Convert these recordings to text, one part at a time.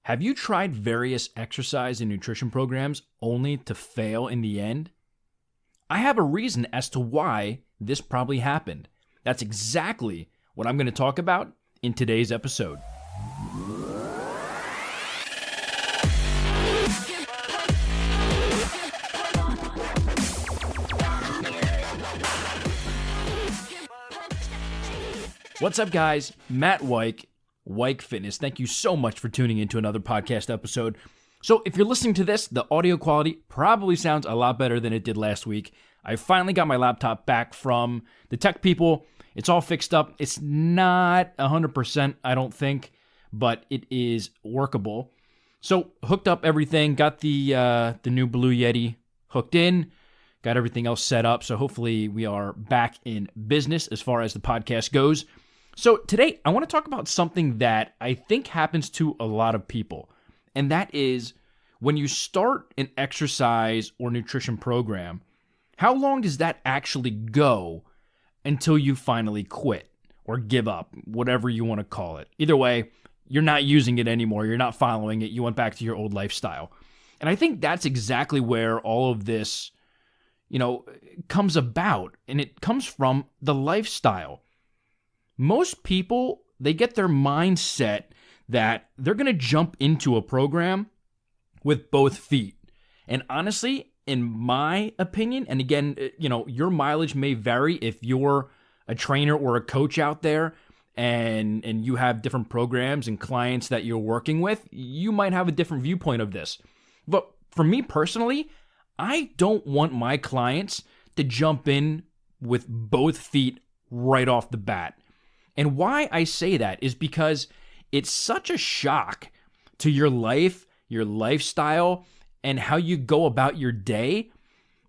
Have you tried various exercise and nutrition programs only to fail in the end? I have a reason as to why this probably happened. That's exactly what I'm going to talk about in today's episode. What's up, guys? Matt Weik, Weik Fitness. Thank you so much for tuning into another podcast episode. So if you're listening to this, the audio quality probably sounds a lot better than it did last week. I finally got my laptop back from the tech people. It's all fixed up. It's not 100%, I don't think, but it is workable. So hooked up everything, got the new Blue Yeti hooked in, got everything else set up. So hopefully we are back in business as far as the podcast goes. So today I want to talk about something that I think happens to a lot of people, and that is when you start an exercise or nutrition program, how long does that actually go until you finally quit or give up, whatever you want to call it? Either way, you're not using it anymore. You're not following it. You went back to your old lifestyle. And I think that's exactly where all of this, comes about, and it comes from the lifestyle. Most people, they get their mindset that they're going to jump into a program with both feet. And honestly, in my opinion, and again, your mileage may vary if you're a trainer or a coach out there and you have different programs and clients that you're working with, you might have a different viewpoint of this. But for me personally, I don't want my clients to jump in with both feet right off the bat. And why I say that is because it's such a shock to your life, your lifestyle, and how you go about your day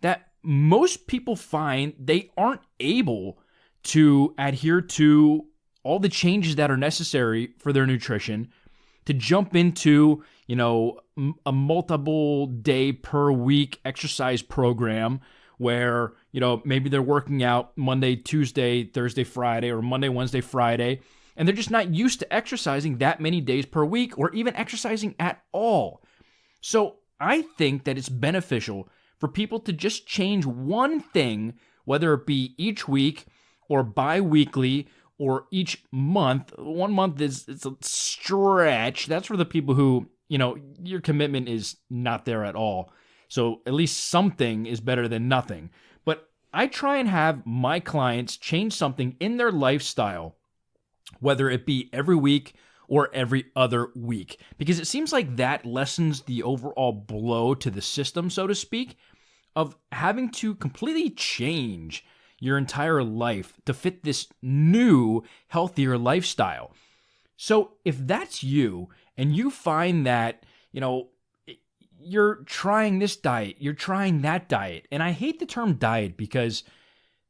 that most people find they aren't able to adhere to all the changes that are necessary for their nutrition to jump into, a multiple day per week exercise program where, maybe they're working out Monday, Tuesday, Thursday, Friday, or Monday, Wednesday, Friday, and they're just not used to exercising that many days per week or even exercising at all. So I think that it's beneficial for people to just change one thing, whether it be each week or bi-weekly or each month. 1 month it's a stretch. That's for the people who, your commitment is not there at all. So at least something is better than nothing. But I try and have my clients change something in their lifestyle, whether it be every week or every other week, because it seems like that lessens the overall blow to the system, so to speak, of having to completely change your entire life to fit this new, healthier lifestyle. So if that's you and you find that, you're trying this diet, you're trying that diet, and I hate the term diet because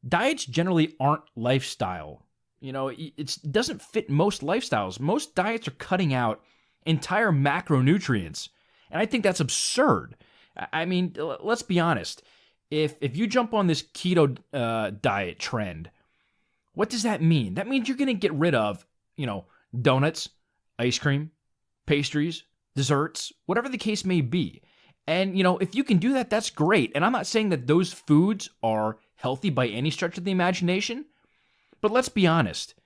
diets generally aren't lifestyle. It doesn't fit most lifestyles. Most diets are cutting out entire macronutrients, and I think that's absurd. I mean, let's be honest. If you jump on this keto diet trend, what does that mean? That means you're going to get rid of, donuts, ice cream, pastries, desserts, whatever the case may be. And, if you can do that, that's great. And I'm not saying that those foods are healthy by any stretch of the imagination, but let's be honest.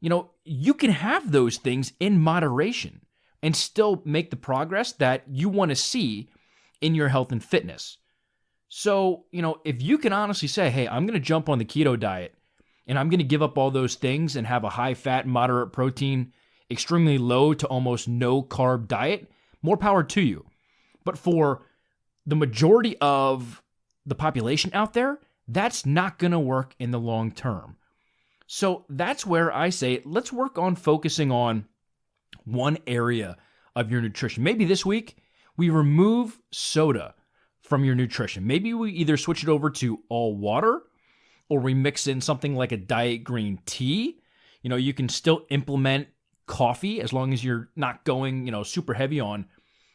You can have those things in moderation and still make the progress that you want to see in your health and fitness. So, if you can honestly say, hey, I'm going to jump on the keto diet and I'm going to give up all those things and have a high fat, moderate protein, extremely low to almost no carb diet, more power to you. But for the majority of the population out there, that's not going to work in the long term. So that's where I say, let's work on focusing on one area of your nutrition. Maybe this week we remove soda from your nutrition. Maybe we either switch it over to all water or we mix in something like a diet green tea. You can still implement coffee as long as you're not going, super heavy on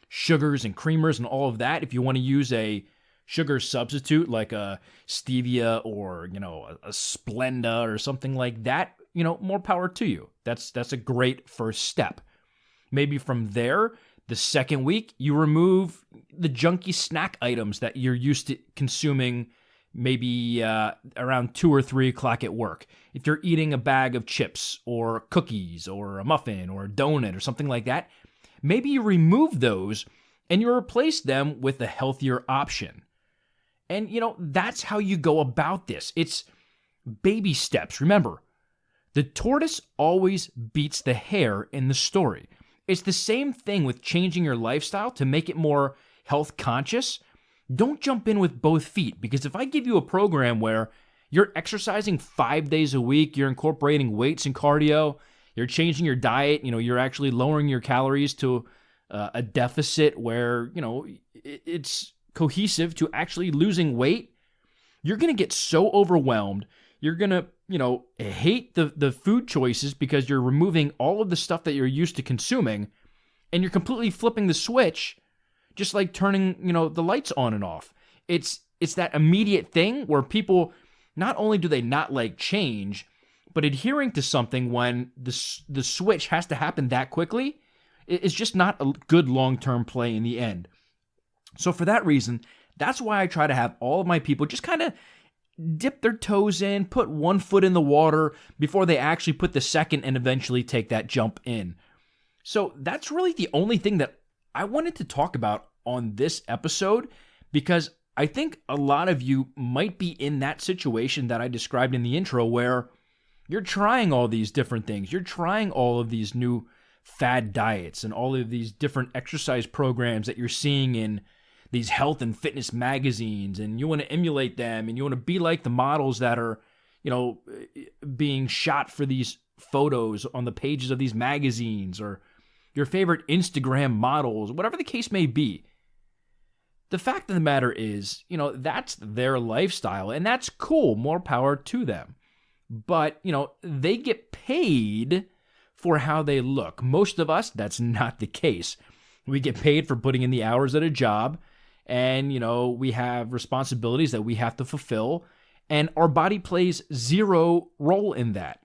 sugars and creamers and all of that. If you want to use a sugar substitute like a stevia or, a Splenda or something like that, more power to you. That's a great first step. Maybe from there, the second week, you remove the junky snack items that you're used to consuming maybe around 2 or 3 o'clock at work. If you're eating a bag of chips or cookies or a muffin or a donut or something like that, maybe you remove those and you replace them with a healthier option. And, that's how you go about this. It's baby steps. Remember, the tortoise always beats the hare in the story. It's the same thing with changing your lifestyle to make it more health conscious. Don't jump in with both feet, because if I give you a program where you're exercising 5 days a week, you're incorporating weights and cardio, you're changing your diet, you're actually lowering your calories to a deficit where, it's cohesive to actually losing weight, you're going to get so overwhelmed. You're going to, hate the food choices because you're removing all of the stuff that you're used to consuming, and you're completely flipping the switch, just like turning, the lights on and off. It's that immediate thing where people, not only do they not like change, but adhering to something when the switch has to happen that quickly is just not a good long-term play in the end. So for that reason, that's why I try to have all of my people just kind of dip their toes in, put one foot in the water before they actually put the second and eventually take that jump in. So that's really the only thing that I wanted to talk about on this episode, because I think a lot of you might be in that situation that I described in the intro where you're trying all these different things. You're trying all of these new fad diets and all of these different exercise programs that you're seeing in these health and fitness magazines, and you want to emulate them, and you want to be like the models that are, being shot for these photos on the pages of these magazines, or your favorite Instagram models, whatever the case may be. The fact of the matter is, that's their lifestyle, and that's cool. More power to them. But, they get paid for how they look. Most of us, that's not the case. We get paid for putting in the hours at a job, and, we have responsibilities that we have to fulfill, and our body plays zero role in that.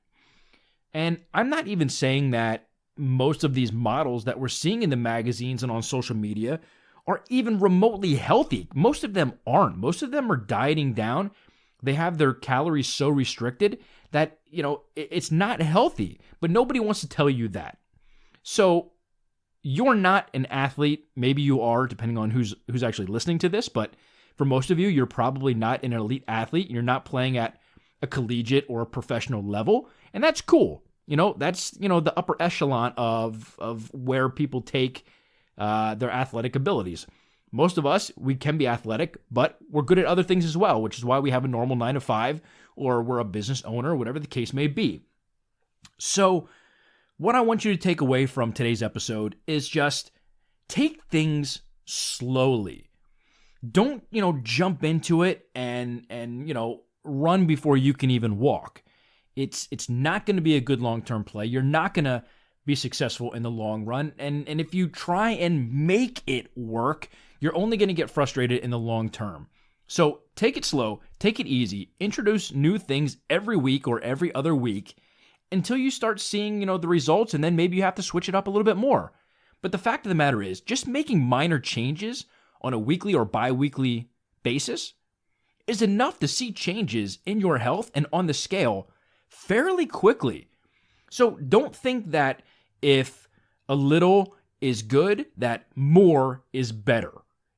And I'm not even saying that most of these models that we're seeing in the magazines and on social media are even remotely healthy. Most of them aren't. Most of them are dieting down. They have their calories so restricted that, it's not healthy, but nobody wants to tell you that. So you're not an athlete. Maybe you are, depending on who's actually listening to this, but for most of you, you're probably not an elite athlete. You're not playing at a collegiate or a professional level, and that's cool. That's, the upper echelon of where people take their athletic abilities. Most of us, we can be athletic, but we're good at other things as well, which is why we have a normal 9 to 5, or we're a business owner, whatever the case may be. So what I want you to take away from today's episode is just take things slowly. Don't, jump into it and run before you can even walk. It's not going to be a good long-term play. You're not going to be successful in the long run. And if you try and make it work, you're only going to get frustrated in the long term. So take it slow, take it easy, introduce new things every week or every other week until you start seeing, the results, and then maybe you have to switch it up a little bit more. But the fact of the matter is, just making minor changes on a weekly or bi-weekly basis is enough to see changes in your health and on the scale fairly quickly. So don't think that if a little is good, that more is better.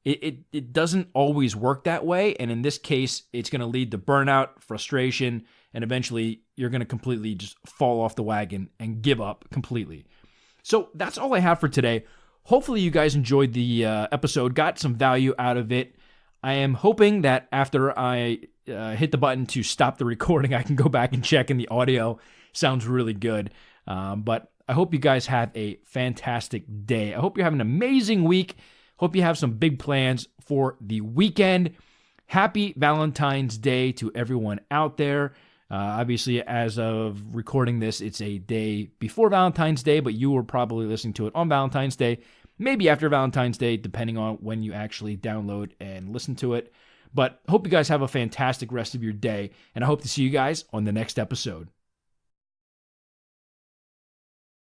It doesn't always work that way, and in this case, it's going to lead to burnout, frustration, and eventually you're going to completely just fall off the wagon and give up completely. So that's all I have for today. Hopefully you guys enjoyed the episode, got some value out of it. I am hoping that after I hit the button to stop the recording, I can go back and check and the audio sounds really good. But I hope you guys have a fantastic day. I hope you're having an amazing week. Hope you have some big plans for the weekend. Happy Valentine's Day to everyone out there. Obviously, as of recording this, it's a day before Valentine's Day, but you were probably listening to it on Valentine's Day, maybe after Valentine's Day, depending on when you actually download and listen to it. But hope you guys have a fantastic rest of your day, and I hope to see you guys on the next episode.